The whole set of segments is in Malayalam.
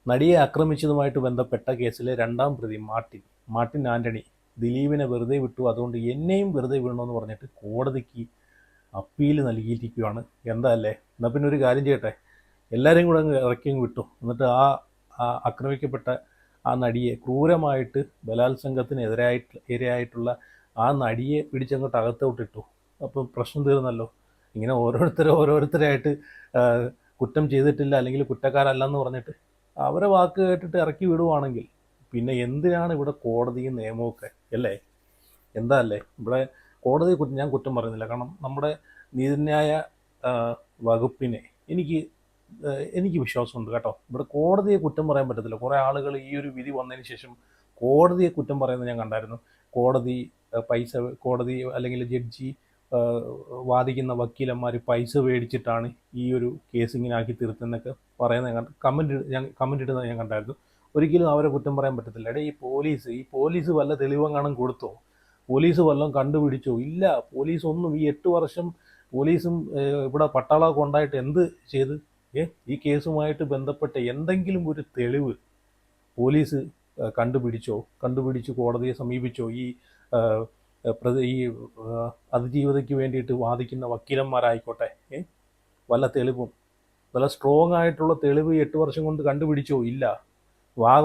നടിയെ ആക്രമിച്ചതുമായിട്ട് ബന്ധപ്പെട്ട കേസിലെ രണ്ടാം പ്രതി മാർട്ടിൻ ആന്റണി ദിലീപിനെ വെറുതെ വിട്ടു, അതുകൊണ്ട് എന്നെയും വെറുതെ വിടണമെന്ന് പറഞ്ഞിട്ട് കോടതിക്ക് അപ്പീൽ നൽകിയിരിക്കുകയാണ്. എന്താ അല്ലേ? എന്നാൽ പിന്നെ ഒരു കാര്യം ചെയ്യട്ടെ, എല്ലാവരെയും കൂടെ അങ്ങ് ഇറക്കി വിട്ടു. എന്നിട്ട് ആക്രമിക്കപ്പെട്ട ആ നടിയെ ക്രൂരമായിട്ട് ബലാത്സംഗത്തിന് ഇരയായിട്ടുള്ള ആ നടിയെ പിടിച്ചങ്ങോട്ട് അകത്തോട്ടിട്ടു. അപ്പം പ്രശ്നം തീർന്നല്ലോ. ഇങ്ങനെ ഓരോരുത്തരായിട്ട് കുറ്റം ചെയ്തിട്ടില്ല അല്ലെങ്കിൽ കുറ്റക്കാരല്ലെന്ന് പറഞ്ഞിട്ട് അവരെ വാക്ക് കേട്ടിട്ട് ഇറക്കി വിടുവാണെങ്കിൽ പിന്നെ എന്തിനാണ് ഇവിടെ കോടതിയും നിയമമൊക്കെ അല്ലേ? എന്താ അല്ലേ? ഇവിടെ കോടതി ഞാൻ കുറ്റം പറയുന്നില്ല. കാരണം നമ്മുടെ നീതിന്യായ വകുപ്പിനെ എനിക്ക് വിശ്വാസമുണ്ട് കേട്ടോ. ഇവിടെ കോടതിയെ കുറ്റം പറയാൻ പറ്റത്തില്ല. കുറേ ആളുകൾ ഈ ഒരു വിധി വന്നതിന് ശേഷം കോടതിയെ കുറ്റം പറയുന്നത് ഞാൻ കണ്ടായിരുന്നു. കോടതി അല്ലെങ്കിൽ ജഡ്ജി വാദിക്കുന്ന വക്കീലന്മാർ പൈസ മേടിച്ചിട്ടാണ് ഈ ഒരു കേസ് ഇങ്ങനെ ആക്കി തീർത്തുന്നൊക്കെ പറയുന്ന കമൻ്റ് ഇടുന്നത് ഞാൻ കണ്ടായിരുന്നു. ഒരിക്കലും അവരെ കുറ്റം പറയാൻ പറ്റത്തില്ല. എടേ, ഈ പോലീസ് വല്ല തെളിവെങ്ങാനും കൊടുത്തോ? പോലീസ് വല്ലതും കണ്ടുപിടിച്ചോ? ഇല്ല. പോലീസ് ഒന്നും ഈ 8 വർഷം പോലീസും ഇവിടെ പട്ടാളമൊക്കെ ഉണ്ടായിട്ട് എന്ത് ചെയ്ത്? ഈ കേസുമായിട്ട് ബന്ധപ്പെട്ട എന്തെങ്കിലും ഒരു തെളിവ് പോലീസ് കണ്ടുപിടിച്ചു കോടതിയെ സമീപിച്ചോ? ഈ അതിജീവിതയ്ക്ക് വേണ്ടിയിട്ട് വാദിക്കുന്ന വക്കീലന്മാരായിക്കോട്ടെ, വല്ല തെളിവും, വല്ല സ്ട്രോങ് ആയിട്ടുള്ള തെളിവ് 8 വർഷം കൊണ്ട് കണ്ടുപിടിച്ചോ? ഇല്ല.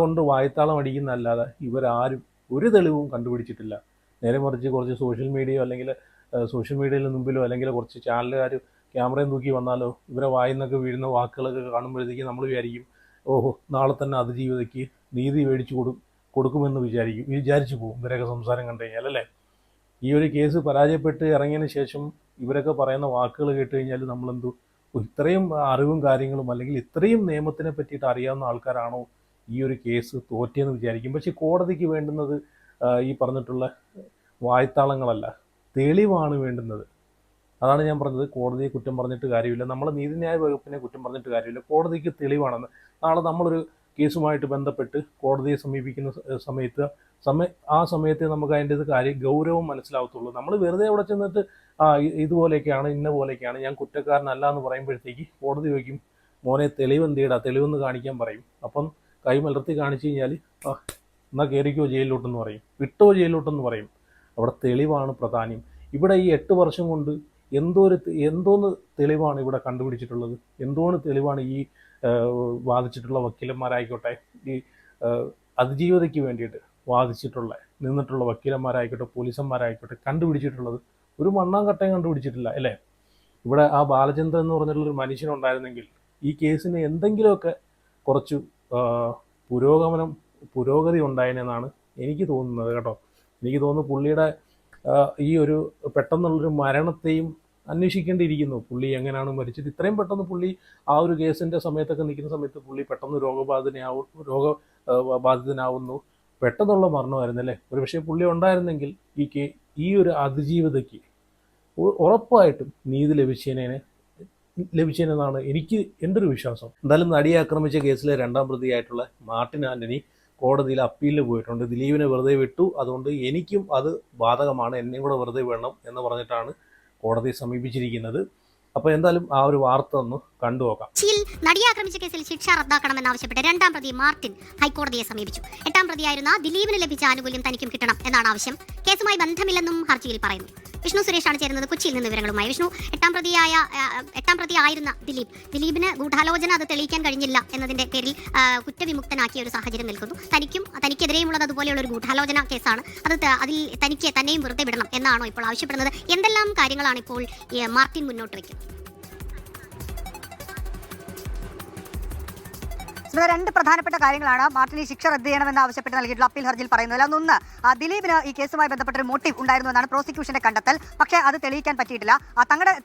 കൊണ്ട് വായത്താളം അടിക്കുന്നതല്ലാതെ ഇവരാരും ഒരു തെളിവും കണ്ടുപിടിച്ചിട്ടില്ല. നേരെ മറിച്ച് കുറച്ച് സോഷ്യൽ മീഡിയയിൽ മുമ്പിലോ അല്ലെങ്കിൽ കുറച്ച് ചാനലുകാർ ക്യാമറയും തൂക്കി വന്നാലോ ഇവരെ വായിന്നൊക്കെ വീഴുന്ന വാക്കുകളൊക്കെ കാണുമ്പോഴത്തേക്ക് നമ്മൾ വിചാരിക്കും, ഓഹോ, നാളെ തന്നെ അതിജീവിതയ്ക്ക് നീതി മേടിച്ചു കൊടുക്കുമെന്ന് വിചാരിച്ചു പോകും ഇവരൊക്കെ സംസാരം കണ്ടു കഴിഞ്ഞാൽ, അല്ലേ? ഈ ഒരു കേസ് പരാജയപ്പെട്ട് ഇറങ്ങിയതിന് ശേഷം ഇവരൊക്കെ പറയുന്ന വാക്കുകൾ കേട്ട് കഴിഞ്ഞാൽ നമ്മളെന്തോ ഇത്രയും അറിവും കാര്യങ്ങളും അല്ലെങ്കിൽ ഇത്രയും നിയമത്തിനെ പറ്റിയിട്ട് അറിയാവുന്ന ആൾക്കാരാണോ ഈ ഒരു കേസ് തോറ്റിയെന്ന് വിചാരിക്കും. പക്ഷെ കോടതിക്ക് വേണ്ടുന്നത് ഈ പറഞ്ഞിട്ടുള്ള വായ്ത്താളങ്ങളല്ല, തെളിവാണ് വേണ്ടുന്നത്. അതാണ് ഞാൻ പറഞ്ഞത്. കോടതിയെ കുറ്റം പറഞ്ഞിട്ട് കാര്യമില്ല, നമ്മളെ നീതിന്യായ വകുപ്പിനെ കുറ്റം പറഞ്ഞിട്ട് കാര്യമില്ല. കോടതിക്ക് തെളിവാണെന്ന്. നാളെ നമ്മളൊരു കേസുമായിട്ട് ബന്ധപ്പെട്ട് കോടതിയെ സമീപിക്കുന്ന ആ സമയത്തെ നമുക്ക് അതിൻ്റെ ഗൗരവം മനസ്സിലാവത്തുള്ളൂ. നമ്മൾ വെറുതെ അവിടെ ചെന്നിട്ട് ഇതുപോലെയൊക്കെയാണ്, ഇന്ന പോലെയൊക്കെയാണ്, ഞാൻ കുറ്റക്കാരനല്ല എന്ന് പറയുമ്പോഴത്തേക്ക് കോടതി വയ്ക്കും, മോനെ തെളിവെന്ന് കാണിക്കാൻ പറയും. അപ്പം കൈ മലർത്തി കാണിച്ചു കഴിഞ്ഞാൽ എന്നാൽ കയറിക്കോ ജയിലിലോട്ടെന്ന് പറയും, വിട്ടോ ജയിലിലോട്ടെന്ന് പറയും. അവിടെ തെളിവാണ് പ്രധാനം. ഇവിടെ ഈ 8 വർഷം കൊണ്ട് എന്തോന്ന് തെളിവാണ് ഇവിടെ കണ്ടുപിടിച്ചിട്ടുള്ളത്? എന്തോന്ന് തെളിവാണ് ഈ വാദിച്ചിട്ടുള്ള വക്കീലന്മാരായിക്കോട്ടെ, ഈ അതിജീവിതയ്ക്ക് വേണ്ടിയിട്ട് നിന്നിട്ടുള്ള വക്കീലന്മാരായിക്കോട്ടെ, പോലീസന്മാരായിക്കോട്ടെ കണ്ടുപിടിച്ചിട്ടുള്ളത്? ഒരു മണ്ണാങ്കട്ടയും കണ്ടുപിടിച്ചിട്ടില്ല, അല്ലേ? ഇവിടെ ആ ബാലചന്ദ്രൻ എന്ന് പറഞ്ഞിട്ടുള്ളൊരു മനുഷ്യനുണ്ടായിരുന്നെങ്കിൽ ഈ കേസിന് എന്തെങ്കിലുമൊക്കെ കുറച്ച് പുരോഗതി ഉണ്ടായതിനെന്നാണ് എനിക്ക് തോന്നുന്നത് കേട്ടോ. എനിക്ക് തോന്നുന്നു പുള്ളിയുടെ ഈ ഒരു പെട്ടെന്നുള്ളൊരു മരണത്തെയും അന്വേഷിക്കേണ്ടിയിരിക്കുന്നു. പുള്ളി എങ്ങനെയാണ് മരിച്ചത്? ഇത്രയും പെട്ടെന്ന് പുള്ളി ആ ഒരു കേസിൻ്റെ സമയത്തൊക്കെ നിൽക്കുന്ന സമയത്ത് പുള്ളി പെട്ടെന്ന് രോഗബാധിതനാവുന്നു. പെട്ടെന്നുള്ള മരണമായിരുന്നു, അല്ലേ? ഒരു പക്ഷേ പുള്ളി ഉണ്ടായിരുന്നെങ്കിൽ ഈ ഒരു അതിജീവിതയ്ക്ക് ഉറപ്പായിട്ടും നീതി ലഭിച്ചേനെന്നാണ് എൻ്റെ ഒരു വിശ്വാസം. എന്തായാലും നടിയെ ആക്രമിച്ച കേസിലെ രണ്ടാം പ്രതിയായിട്ടുള്ള മാർട്ടിൻ ആന്റണി കോടതിയിൽ അപ്പീലിന് പോയിട്ടുണ്ട്. ദിലീപിനെ വെറുതെ വിട്ടു, അതുകൊണ്ട് എനിക്കും അത് ബാധകമാണ്, എന്നെയും കൂടെ വെറുതെ വിടണം എന്ന് പറഞ്ഞിട്ടാണ് കോടതിയെ സമീപിച്ചിരിക്കുന്നത്. അപ്പോൾ എന്തായാലും ആ ഒരു വാർത്ത ഒന്ന് കണ്ടുനോക്കാം. നടിയെ ആക്രമിച്ച കേസിൽ ശിക്ഷ റദ്ദാക്കണമെന്നാവശ്യപ്പെട്ട് രണ്ടാം പ്രതി മാർട്ടിൻ ഹൈക്കോടതിയെ സമീപിച്ചു. 8ാം പ്രതിയായിരുന്ന ദിലീപിന് ലഭിച്ച ആനുകൂല്യം തനിക്കും കിട്ടണം എന്നാണ് ആവശ്യം. കേസുമായി ബന്ധമില്ലെന്നും ഹർജിയിൽ പറയുന്നു. വിഷ്ണു സുരേഷാണ് ചേരുന്നത് കൊച്ചിയിൽ നിന്ന് വിവരങ്ങളുമായി. വിഷ്ണു, 8ാം പ്രതിയായിരുന്ന ദിലീപിന് ഗൂഢാലോചന അത് തെളിയിക്കാൻ കഴിഞ്ഞില്ല എന്നതിന്റെ പേരിൽ കുറ്റവിമുക്തനാക്കിയ ഒരു സാഹചര്യം നിൽക്കുന്നു. തനിക്കെതിരെയുള്ളത് അതുപോലെയുള്ള ഒരു ഗൂഢാലോചന കേസാണ്. അതിൽ തന്നെയും വെറുതെ വിടണം എന്നാണോ ഇപ്പോൾ ആവശ്യപ്പെടുന്നത്? എന്തെല്ലാം കാര്യങ്ങളാണ് ഇപ്പോൾ മാർട്ടിൻ മുന്നോട്ട് വയ്ക്കുന്നത്? രണ്ട് പ്രധാനപ്പെട്ട കാര്യങ്ങളാണ് മാർട്ടിന് ശിക്ഷ റദ്ദ് ചെയ്യണമെന്ന് ആവശ്യപ്പെട്ട് നൽകിയിട്ടുള്ള അപ്പീൽ ഹർജിയിൽ പറയുന്നത്. ഒന്ന്, ദിലീപിന് ഈ കേസുമായി ബന്ധപ്പെട്ട ഒരു മോട്ടീവ് ഉണ്ടായിരുന്നു എന്നാണ് പ്രോസിക്യൂഷന്റെ കണ്ടെത്തൽ. പക്ഷേ അത് തെളിയിക്കാൻ പറ്റിയിട്ടില്ല.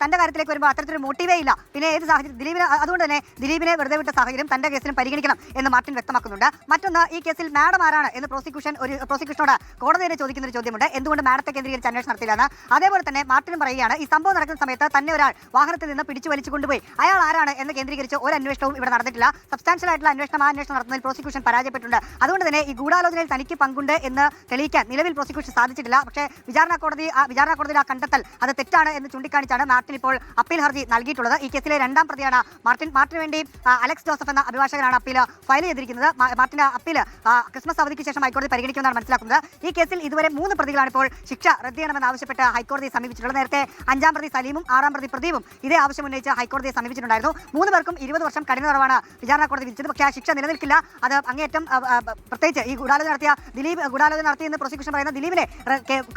തന്റെ കാര്യത്തിലേക്ക് വരുമ്പോൾ അത്തരത്തിലൊരു മോട്ടീവേ ഇല്ല. പിന്നെ ഏത് സാഹചര്യം അതുകൊണ്ട് തന്നെ ദിലീപിനെ വെറുതെ വിട്ട സാഹചര്യം തന്റെ കേസിലും പരിഗണിക്കണം എന്ന് മാർട്ടിൻ വ്യക്തമാക്കുന്നുണ്ട്. മറ്റൊന്ന്, ഈ കേസിൽ മാഡം ആരാണ് എന്ന് പ്രോസിക്യൂഷനോട് കോടതി തന്നെ ചോദിക്കുന്ന ഒരു ചോദ്യമുണ്ട്. എന്തുകൊണ്ട് മാഡത്തെ കേന്ദ്രീകരിച്ച് അന്വേഷണം നടത്തിയില്ലെന്ന്. അതേപോലെ തന്നെ മാർട്ടിനും പറയുകയാണ്, ഈ സംഭവം നടക്കുന്ന സമയത്ത് തന്നെ ഒരാൾ വാഹനത്തിൽ നിന്ന് പിടിച്ചു വലിച്ചു കൊണ്ടുപോയി, അയാൾ ആരാണ് എന്ന് കേന്ദ്രീകരിച്ച് ഒരു അന്വേഷണവും ഇവിടെ നടന്നിട്ടില്ല. സബ്സ്റ്റാൻഷ്യൽ ആയിട്ടുള്ള അന്വേഷണം നടത്തുന്നതിൽ പ്രോസിക്യൂഷൻ പരാജയപ്പെട്ടിട്ടുണ്ട്. അതുകൊണ്ട് തന്നെ ഈ ഗൂഢാലോചനയിൽ തനിക്ക് പങ്കുണ്ട് എന്ന് തെളിയിക്കാൻ നിലവിൽ പ്രോസിക്യൂഷൻ സാധിച്ചിട്ടില്ല. പക്ഷേ വിചാരണ കോടതിയിൽ ആ കണ്ടെത്തൽ അത് തെറ്റാണ് എന്ന് ചൂണ്ടിക്കാണിച്ചാണ് മാർട്ടിൻ ഇപ്പോൾ അപ്പീൽ ഹർജി നൽകിയിട്ടുള്ളത്. ഈ കേസിലെ രണ്ടാം പ്രതിയാണ് മാർട്ടിന് വേണ്ടി അലക്സ് ജോസഫ് എന്ന അഭിഭാഷകനാണ് അപ്പീൽ ഫയൽ ചെയ്തിരിക്കുന്നത്. മാർട്ടിന്റെ അപ്പീൽ ക്രിസ്മസ് അവധിക്ക് ശേഷം ഹൈക്കോടതി പരിഗണിക്കുമെന്നാണ് മനസ്സിലാക്കുന്നത്. ഈ കേസിൽ ഇതുവരെ 3 പ്രതികളാണ് ഇപ്പോൾ ശിക്ഷ റദ്ദ് ചെയ്യണമെന്ന് ആവശ്യപ്പെട്ട് ഹൈക്കോടതിയെ സമീപിച്ചിട്ടുള്ളത്. നേരത്തെ 5-ം പ്രതി സലീമും 6-ം പ്രതി പ്രദീപും ഇതേ ആവശ്യം ഉന്നയിച്ച് ഹൈക്കോടതിയെ സമീപിച്ചിട്ടുണ്ടായിരുന്നു. 3 പേർക്കും 20 വർഷം കഠിന തടവാണ് വിചാരണ കോടതി വിധിച്ചത്. പക്ഷേ ആ ശിക്ഷ നിലനിൽക്കില്ല. അത് അങ്ങേയറ്റം പ്രത്യേകിച്ച് ഈ ഗൂഢാലോചന നടത്തിയെന്ന് പ്രോസിക്യൂഷൻ പറയുന്ന ദിലീപിനെ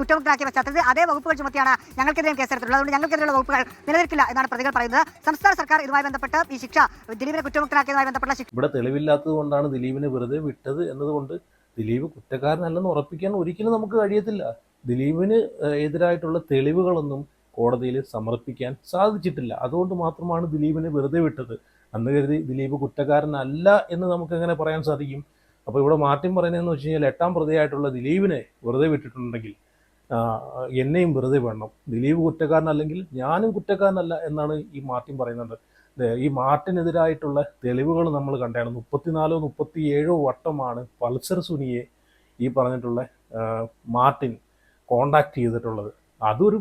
കുറ്റമുക്തനാക്കിയ പശ്ചാത്തലത്തിൽ അതേ വകുപ്പുകൾ ചുമത്തിയാണ് ഞങ്ങൾക്കെതിരെ കേസെടുത്തിട്ടുള്ളത്. അതുകൊണ്ട് ഞങ്ങൾക്കെതിരെയുള്ള വകുപ്പുകൾ നിലനിൽക്കില്ല എന്നാണ് പ്രതികൾ പറയുന്നത്. സംസ്ഥാന സർക്കാർ ഇതുമായി ബന്ധപ്പെട്ട് ഈ ശിക്ഷ ദിലീപിനെ കുറ്റമുക്തനാക്കിയതുമായി ബന്ധപ്പെട്ട ഇവിടെ തെളിവില്ലാത്തത് കൊണ്ടാണ് ദിലീപിനെ വെറുതെ വിട്ടത് എന്നതുകൊണ്ട് ദിലീപ് കുറ്റക്കാരനല്ലെന്ന് ഉറപ്പിക്കാൻ ഒരിക്കലും നമുക്ക് കഴിയത്തില്ല. ദിലീപിന് എതിരായിട്ടുള്ള തെളിവുകളൊന്നും കോടതിയിൽ സമർപ്പിക്കാൻ സാധിച്ചിട്ടില്ല. അതുകൊണ്ട് മാത്രമാണ് ദിലീപിനെ വെറുതെ വിട്ടത്. അന്ന് കരുതി ദിലീപ് കുറ്റക്കാരനല്ല എന്ന് നമുക്ക് എങ്ങനെ പറയാൻ സാധിക്കും? അപ്പോൾ ഇവിടെ മാർട്ടിൻ പറയുന്നതെന്ന് വെച്ച് കഴിഞ്ഞാൽ 8-ം പ്രതിയായിട്ടുള്ള ദിലീപിനെ വെറുതെ വിട്ടിട്ടുണ്ടെങ്കിൽ എന്നെയും വെറുതെ വേണം. ദിലീപ് കുറ്റക്കാരനല്ലെങ്കിൽ ഞാനും കുറ്റക്കാരനല്ല എന്നാണ് ഈ മാർട്ടിൻ പറയുന്നത്. ഈ മാർട്ടിനെതിരായിട്ടുള്ള തെളിവുകൾ നമ്മൾ കണ്ടാണ്. 34-37 വട്ടമാണ് പൾസർ സുനിയെ ഈ പറഞ്ഞിട്ടുള്ള മാർട്ടിൻ കോണ്ടാക്ട് ചെയ്തിട്ടുള്ളത്. അതൊരു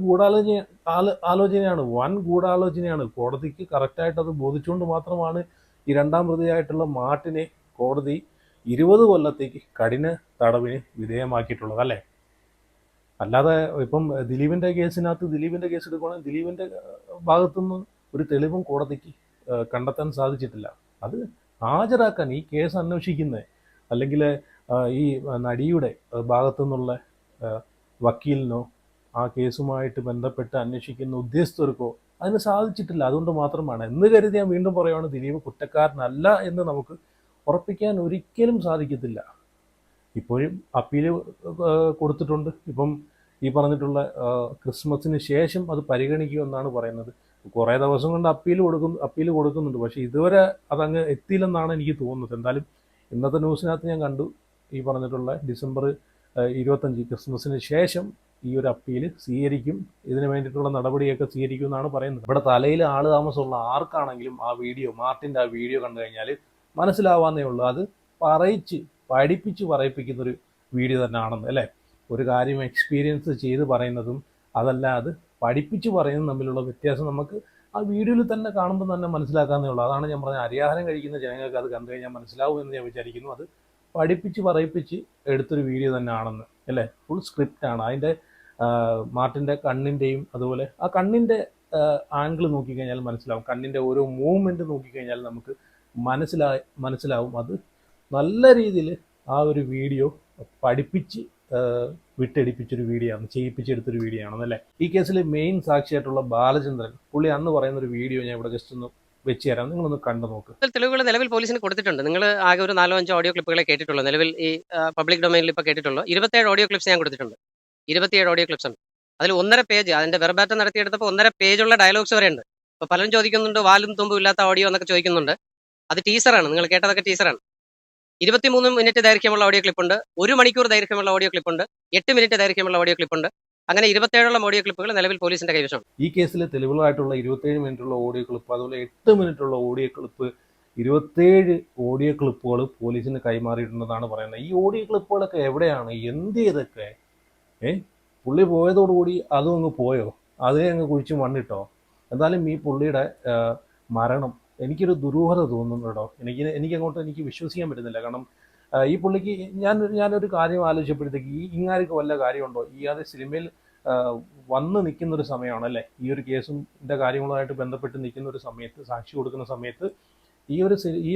ആലോചനയാണ്, വൻ ഗൂഢാലോചനയാണ്. കോടതിക്ക് കറക്റ്റായിട്ട് അത് ബോധിച്ചുകൊണ്ട് മാത്രമാണ് ഈ 2-ം പ്രതിയായിട്ടുള്ള മാർട്ടിനെ കോടതി 20 കൊല്ലത്തേക്ക് കഠിന തടവിന് വിധേയമാക്കിയിട്ടുള്ളത് അല്ലേ. അല്ലാതെ ഇപ്പം ദിലീപിൻ്റെ കേസ് എടുക്കുകയാണെങ്കിൽ ദിലീപിൻ്റെ ഭാഗത്തുനിന്ന് ഒരു തെളിവും കോടതിക്ക് കണ്ടെത്താൻ സാധിച്ചിട്ടില്ല. അത് ഹാജരാക്കാൻ ഈ കേസ് അന്വേഷിക്കുന്ന അല്ലെങ്കിൽ ഈ നടിയുടെ ഭാഗത്തുനിന്നുള്ള വക്കീലിനോ ആ കേസുമായിട്ട് ബന്ധപ്പെട്ട് അന്വേഷിക്കുന്ന ഉദ്യോഗസ്ഥർക്കോ അതിന് സാധിച്ചിട്ടില്ല. അതുകൊണ്ട് മാത്രമാണ് എന്ന് കരുതി ഞാൻ വീണ്ടും പറയുകയാണ്, ദിലീപ് കുറ്റക്കാരനല്ല എന്ന് നമുക്ക് ഉറപ്പിക്കാൻ ഒരിക്കലും സാധിക്കത്തില്ല. ഇപ്പോഴും അപ്പീൽ കൊടുത്തിട്ടുണ്ട്. ഇപ്പം ഈ പറഞ്ഞിട്ടുള്ള ക്രിസ്മസിന് ശേഷം അത് പരിഗണിക്കുമെന്നാണ് പറയുന്നത്. കുറേ ദിവസം കൊണ്ട് അപ്പീൽ കൊടുക്കുന്നുണ്ട്. പക്ഷേ ഇതുവരെ അതങ്ങ് എത്തിയില്ലെന്നാണ് എനിക്ക് തോന്നുന്നത്. എന്തായാലും ഇന്നത്തെ ന്യൂസിനകത്ത് ഞാൻ കണ്ടു ഈ പറഞ്ഞിട്ടുള്ള ഡിസംബർ 25 ക്രിസ്മസിന് ശേഷം ഈ ഒരു അപ്പീൽ സ്വീകരിക്കും, ഇതിന് വേണ്ടിയിട്ടുള്ള നടപടിയൊക്കെ സ്വീകരിക്കും എന്നാണ് പറയുന്നത്. ഇവിടെ തലയിൽ ആൾ താമസമുള്ള ആർക്കാണെങ്കിലും ആ വീഡിയോ, മാർട്ടിൻ്റെ ആ വീഡിയോ കണ്ടു കഴിഞ്ഞാൽ മനസ്സിലാവാന്നേ ഉള്ളൂ. അത് പഠിപ്പിച്ച് പറയിപ്പിക്കുന്നൊരു വീഡിയോ തന്നെ ആണെന്ന് അല്ലേ. ഒരു കാര്യം എക്സ്പീരിയൻസ് ചെയ്ത് പറയുന്നതും അതല്ല അത് പഠിപ്പിച്ച് പറയുന്നതും തമ്മിലുള്ള വ്യത്യാസം നമുക്ക് ആ വീഡിയോയിൽ തന്നെ കാണുമ്പോൾ തന്നെ മനസ്സിലാക്കാന്നേ ഉള്ളൂ. അതാണ് ഞാൻ പറഞ്ഞത്, അരിയാഹാരം കഴിക്കുന്ന ജനങ്ങൾക്ക് അത് കണ്ടു കഴിഞ്ഞാൽ മനസ്സിലാവും എന്ന് ഞാൻ വിചാരിക്കുന്നു. അത് പഠിപ്പിച്ച് പറയിപ്പിച്ച് എടുത്തൊരു വീഡിയോ തന്നെ ആണെന്ന് അല്ലേ. ഫുൾ സ്ക്രിപ്റ്റാണ്. അതിൻ്റെ മാർട്ടിൻ്റെ കണ്ണിൻ്റെയും അതുപോലെ ആ കണ്ണിൻ്റെ ആംഗിൾ നോക്കിക്കഴിഞ്ഞാൽ മനസ്സിലാവും. കണ്ണിൻ്റെ ഓരോ മൂവ്മെൻറ്റ് നോക്കിക്കഴിഞ്ഞാൽ നമുക്ക് മനസ്സിലാവും. അത് നല്ല രീതിയിൽ ആ ഒരു വീഡിയോ പഠിപ്പിച്ച് വിട്ടടിപ്പിച്ചൊരു വീഡിയോ ആണ്, ചെയ്യിപ്പിച്ചെടുത്തൊരു വീഡിയോ ആണെന്നല്ലേ. ഈ കേസിൽ മെയിൻ സാക്ഷിയായിട്ടുള്ള ബാലചന്ദ്രൻ പുള്ളി അന്ന് പറയുന്നൊരു വീഡിയോ ഞാൻ ഇവിടെ ജസ്റ്റ് ഒന്ന് വെച്ച് തരാം, നിങ്ങളൊന്ന് കണ്ടു നോക്ക്. തെളിവുകൾ നിലവിൽ പോലീസിന് കൊടുത്തിട്ടുണ്ട്. നിങ്ങൾ ആകെ ഒരു 4-5 ഓഡിയോ ക്ലിപ്പുകളെ കേട്ടിട്ടുള്ളൂ. നിലവിൽ ഈ പബ്ലിക് ഡൊമൈനിൽ ഇപ്പോൾ കേട്ടിട്ടുള്ളൂ. 27 ഓഡിയോ ക്ലിപ്സ് ഞാൻ കൊടുത്തിട്ടുണ്ട്. 27 ഓഡിയോ ക്ലിപ്സ് ഉണ്ട്. അതിൽ 1.5 പേജ് അതിന്റെ വെർബാറ്റം നടത്തിയെടുത്തപ്പോൾ 1.5 പേജുള്ള ഡയലോഗ്സ് വരെ ഉണ്ട്. അപ്പോൾ പലരും ചോദിക്കുന്നുണ്ട് വാലും തുമ്പും ഇല്ലാത്ത ഓഡിയോ എന്നൊക്കെ ചോദിക്കുന്നുണ്ട്. അത് ടീസറാണ്, നിങ്ങൾ കേട്ടതൊക്കെ ടീസറാണ്. 23 മിനിറ്റ് ദൈർഘ്യമുള്ള ഓഡിയോ ക്ലിപ്പുണ്ട്, 1 മണിക്കൂർ ദൈർഘ്യമുള്ള ഓഡിയോ ക്ലിപ്പുണ്ട്, 8 മിനിറ്റ് ദൈർഘ്യമുള്ള ഓഡിയോ ക്ലിപ്പുണ്ട്. അങ്ങനെ 27 ഓഡിയോ ക്ലിപ്പുകൾ നിലവിൽ പോലീസിന്റെ കൈവശമാണ്. ഈ കേസിൽ തെളിവുകളായിട്ടുള്ള 27 മിനിറ്റുള്ള ഓഡിയോ ക്ലിപ്പ്, അതുപോലെ 8 മിനിറ്റുള്ള ഓഡിയോ ക്ലിപ്പ്, 27 ഓഡിയോ ക്ലിപ്പുകൾ പോലീസിന് കൈമാറിയിട്ടുണ്ടെന്നാണ് പറയുന്നത്. ഈ ഓഡിയോ ക്ലിപ്പുകളൊക്കെ എവിടെയാണ്, എന്ത് ചെയ്തൊക്കെ? പുള്ളി പോയതോടുകൂടി അതും അങ്ങ് പോയോ? അതിനെ അങ്ങ് കുഴിച്ച് മണ്ണിട്ടോ? എന്തായാലും ഈ പുള്ളിയുടെ മരണം എനിക്കൊരു ദുരൂഹത തോന്നുന്നു കേട്ടോ. എനിക്ക് വിശ്വസിക്കാൻ പറ്റുന്നില്ല. കാരണം ഈ പുള്ളിക്ക് ഞാനൊരു കാര്യം ആലോചിച്ചപ്പോഴത്തേക്ക് ഇങ്ങാർക്ക് വല്ല കാര്യമുണ്ടോ? അതേ സിനിമയിൽ വന്ന് നിൽക്കുന്നൊരു സമയമാണ് അല്ലേ, ഈ ഒരു കേസിൻ്റെ കാര്യങ്ങളുമായിട്ട് ബന്ധപ്പെട്ട് നിൽക്കുന്ന ഒരു സമയത്ത്, സാക്ഷി കൊടുക്കുന്ന സമയത്ത് ഈ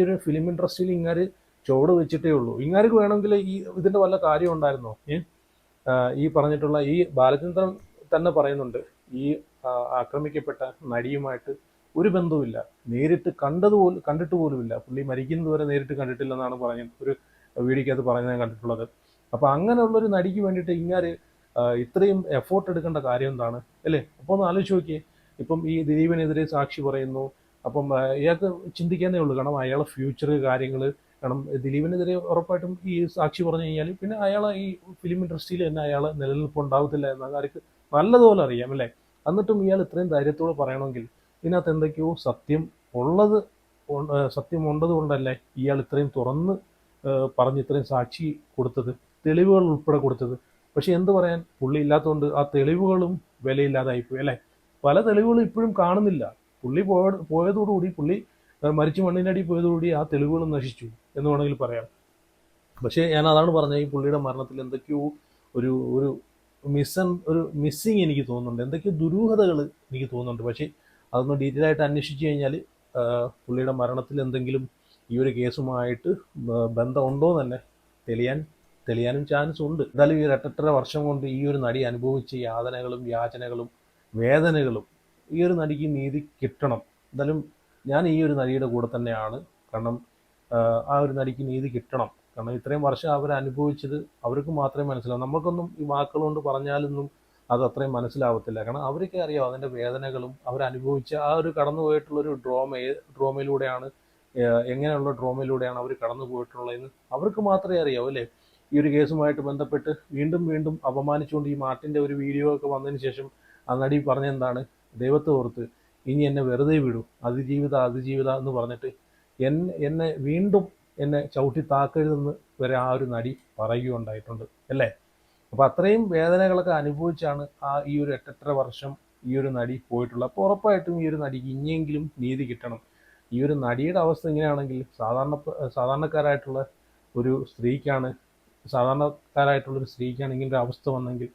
ഒരു ഫിലിം ഇൻഡസ്ട്രിയിൽ ഇങ്ങാര് ചുവട് വെച്ചിട്ടേ ഉള്ളൂ. ഇങ്ങാർക്ക് വേണമെങ്കിൽ ഇതിൻ്റെ വല്ല കാര്യം ഉണ്ടായിരുന്നോ? ഈ പറഞ്ഞിട്ടുള്ള ഈ ബാലചന്ദ്രൻ തന്നെ പറയുന്നുണ്ട്, ഈ ആക്രമിക്കപ്പെട്ട നടിയുമായിട്ട് ഒരു ബന്ധവുമില്ല, നേരിട്ട് കണ്ടിട്ട് പോലുമില്ല, പുള്ളി മരിക്കുന്നത് വരെ നേരിട്ട് കണ്ടിട്ടില്ലെന്നാണ് പറഞ്ഞത്, ഒരു വീഡിയോക്കകത്ത് പറഞ്ഞ് ഞാൻ കണ്ടിട്ടുള്ളത്. അപ്പോൾ അങ്ങനെയുള്ളൊരു നടിക്ക് വേണ്ടിയിട്ട് ഇങ്ങാര് ഇത്രയും എഫോർട്ട് എടുക്കേണ്ട കാര്യം എന്താണ് അല്ലേ? അപ്പോൾ ഒന്ന് ആലോചിച്ച് നോക്കിയേ. ഇപ്പം ഈ ദിലീപിനെതിരെ സാക്ഷി പറയുന്നു, അപ്പം ഇയാൾക്ക് ചിന്തിക്കാനേ ഉള്ളൂ. കാരണം അയാളെ ഫ്യൂച്ചർ കാര്യങ്ങൾ, കാരണം ദിലീപിനെതിരെ ഉറപ്പായിട്ടും ഈ സാക്ഷി പറഞ്ഞു കഴിഞ്ഞാൽ പിന്നെ അയാളെ ഈ ഫിലിം ഇൻഡസ്ട്രിയിൽ തന്നെ അയാളെ നിലനിൽപ്പ് ഉണ്ടാവത്തില്ല എന്ന് ആൾക്ക് നല്ലതുപോലെ അറിയാം അല്ലേ. എന്നിട്ടും ഇയാൾ ഇത്രയും ധൈര്യത്തോടെ പറയണമെങ്കിൽ ഇതിനകത്ത് എന്തൊക്കെയോ സത്യം ഉള്ളത് സത്യമുണ്ടത് കൊണ്ടല്ലേ ഇയാൾ ഇത്രയും തുറന്ന് പറഞ്ഞ് ഇത്രയും സാക്ഷി കൊടുത്തത്, തെളിവുകൾ ഉൾപ്പെടെ കൊടുത്തത്. പക്ഷെ എന്ത് പറയാൻ, പുള്ളി ഇല്ലാത്തതുകൊണ്ട് ആ തെളിവുകളും വിലയില്ലാതായിപ്പോയി അല്ലേ. പല തെളിവുകളും ഇപ്പോഴും കാണുന്നില്ല. പുള്ളി പോയതോടുകൂടി, പുള്ളി മരിച്ചു മണ്ണിനടി പോയതോടുകൂടി ആ തെളിവുകളും നശിച്ചു എന്ന് വേണമെങ്കിൽ പറയാം. പക്ഷേ ഞാൻ അതാണ് പറഞ്ഞത്, ഈ പുള്ളിയുടെ മരണത്തിൽ എന്തൊക്കെയോ ഒരു ഒരു മിസ്സിങ് എനിക്ക് തോന്നുന്നുണ്ട്, എന്തൊക്കെയോ ദുരൂഹതകൾ എനിക്ക് തോന്നുന്നുണ്ട്. പക്ഷേ അതൊന്ന് ഡീറ്റെയിൽ ആയിട്ട് അന്വേഷിച്ച് കഴിഞ്ഞാൽ പുള്ളിയുടെ മരണത്തിൽ എന്തെങ്കിലും ഈ ഒരു കേസുമായിട്ട് ബന്ധമുണ്ടോ എന്ന് തന്നെ തെളിയാനും ചാൻസ് ഉണ്ട്. എന്തായാലും ഈ 8.5 വർഷം കൊണ്ട് ഈ ഒരു നടി അനുഭവിച്ച യാതനകളും യാചനകളും വേദനകളും ഈ ഒരു നടിക്ക് നീതി കിട്ടണം. എന്തായാലും ഞാൻ ഈ ഒരു നടിയുടെ കൂടെ തന്നെയാണ്. കാരണം ആ ഒരു നടിക്ക് നീതി കിട്ടണം. കാരണം ഇത്രയും വർഷം അവർ അനുഭവിച്ചത് അവർക്ക് മാത്രമേ മനസ്സിലാവൂ. നമുക്കൊന്നും ഈ വാക്കുകൾ കൊണ്ട് പറഞ്ഞാലൊന്നും അത് അത്രയും മനസ്സിലാവത്തില്ല. കാരണം അവർക്ക് അറിയാം അതിൻ്റെ വേദനകളും അവരനുഭവിച്ച ആ ഒരു കടന്നു പോയിട്ടുള്ളൊരു ഡ്രോമയിലൂടെയാണ്, എങ്ങനെയുള്ള ഡ്രോമയിലൂടെയാണ് അവർ കടന്നു പോയിട്ടുള്ളതെന്ന് അവർക്ക് മാത്രമേ അറിയാവൂ അല്ലേ. ഈ ഒരു കേസുമായിട്ട് ബന്ധപ്പെട്ട് വീണ്ടും വീണ്ടും അപമാനിച്ചുകൊണ്ട് ഈ മാർട്ടിൻ്റെ ഒരു വീഡിയോ ഒക്കെ വന്നതിന് ശേഷം ആ നടി പറഞ്ഞെന്താണ്, ദൈവത്തെ ഓർത്ത് ഇനി എന്നെ വെറുതെ വിടൂ, അതിജീവിത എന്ന് പറഞ്ഞിട്ട് എന്നെ വീണ്ടും എന്നെ ചവിട്ടി താക്കരുതെന്ന് വരെ ആ ഒരു നടി പറയുകയുണ്ടായിട്ടുണ്ട് അല്ലേ. അപ്പോൾ അത്രയും വേദനകളൊക്കെ അനുഭവിച്ചാണ് ഈ ഒരു 8.5 വർഷം ഈ ഒരു നടി പോയിട്ടുള്ളത്. അപ്പോൾ ഉറപ്പായിട്ടും ഈ ഒരു നടിക്ക് ഇനിയെങ്കിലും നീതി കിട്ടണം. ഈ ഒരു നടിയുടെ അവസ്ഥ ഇങ്ങനെയാണെങ്കിൽ സാധാരണക്കാരായിട്ടുള്ള ഒരു സ്ത്രീക്കാണ് ഇങ്ങനെ ഒരു അവസ്ഥ വന്നെങ്കിൽ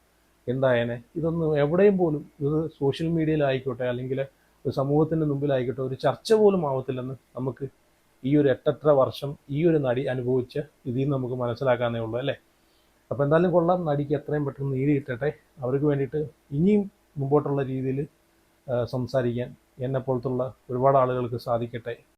എന്തായേനെ. ഇതൊന്നും എവിടെയും പോലും, ഇത് സോഷ്യൽ മീഡിയയിലായിക്കോട്ടെ അല്ലെങ്കിൽ സമൂഹത്തിൻ്റെ മുമ്പിലായിക്കോട്ടെ, ഒരു ചർച്ച പോലും ആവത്തില്ലെന്ന് നമുക്ക് ഈ ഒരു 8.5 വർഷം ഈ ഒരു നടി അനുഭവിച്ച ഇതിൽ നിന്ന് നമുക്ക് മനസ്സിലാക്കാനേ ഉള്ളൂ അല്ലേ. അപ്പോൾ എന്തായാലും കൊള്ളാം, നടിക്ക് എത്രയും പെട്ടെന്ന് നീതി കിട്ടട്ടെ. അവർക്ക് വേണ്ടിയിട്ട് ഇനിയും മുമ്പോട്ടുള്ള രീതിയിൽ സംസാരിക്കാൻ എന്നെപ്പോലത്തുള്ള ഒരുപാട് ആളുകൾക്ക് സാധിക്കട്ടെ.